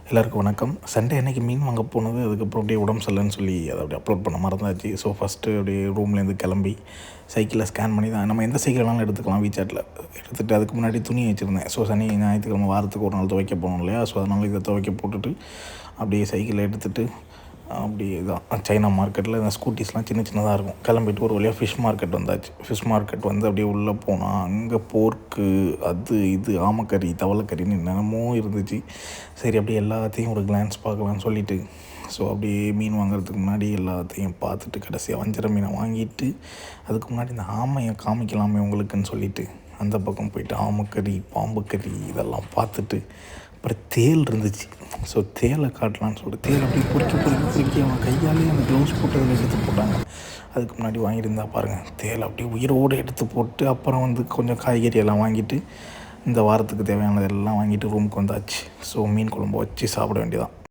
எல்லாருக்கும் வணக்கம். சண்டே அன்னைக்கு மீன் வாங்க போனது, அதுக்கப்புறம் அப்படியே உடம்பு சரியில்லைன்னு சொல்லி அதை அப்படியே அப்லோட் பண்ண மறந்தாச்சு. ஸோ ஃபஸ்ட்டு அப்படியே ரூம்லேருந்து கிளம்பி சைக்கிளில் ஸ்கேன் பண்ணி தான் நம்ம எந்த சைக்கிள் வேணாலும் எடுத்துக்கலாம் வீசாட்டில் எடுத்துகிட்டு, அதுக்கு முன்னாடி துணி வச்சுருந்தேன். ஸோ சனி ஞாயிற்றுக்கிழமை வாரத்துக்கு ஒரு நாள் துவைக்க போகணும் இல்லையா? ஸோ அதனால் இதை துவைக்க போட்டுட்டு அப்படியே சைக்கிளை எடுத்துகிட்டு அப்படியே தான் சைனா மார்க்கெட்டில் இந்த ஸ்கூட்டிஸ்லாம் சின்ன சின்னதாக இருக்கும். கிளம்பிட்டு ஒரு வழியாக ஃபிஷ் மார்க்கெட் வந்தாச்சு. ஃபிஷ் மார்க்கெட் வந்து அப்படியே உள்ளே போனால் அங்கே போர்க்கு அது இது ஆமக்கறி தவளைக்கறின்னு என்னென்னமோ இருந்துச்சு. சரி அப்படியே எல்லாத்தையும் ஒரு கிளான்ஸ் பார்க்கலான்னு சொல்லிவிட்டு ஸோ அப்படியே மீன் வாங்குறதுக்கு முன்னாடி எல்லாத்தையும் பார்த்துட்டு கடைசியாக வஞ்சர மீனை வாங்கிட்டு, அதுக்கு முன்னாடி இந்த ஆமையை காமிக்கலாமே உங்களுக்குன்னு சொல்லிவிட்டு அந்த பக்கம் போயிட்டு ஆமக்கறி பாம்புக்கறி இதெல்லாம் பார்த்துட்டு அப்புறம் தேல் இருந்துச்சு. ஸோ தேலை காட்டலான்னு சொல்லிட்டு தேல் அப்படியே பொறுக்கி அவன் கையாலேயே அந்த க்ளவுஸ் போட்டதில் எடுத்து போட்டாங்க. அதுக்கு முன்னாடி வாங்கியிருந்தா பாருங்கள், தேலை அப்படியே உயிரோடு எடுத்து போட்டு அப்புறம் வந்து கொஞ்சம் காய்கறி எல்லாம் வாங்கிட்டு இந்த வாரத்துக்கு தேவையானதெல்லாம் வாங்கிட்டு ரூமுக்கு வந்தாச்சு. ஸோ மீன் குழம்பு வச்சு சாப்பிட வேண்டியதான்.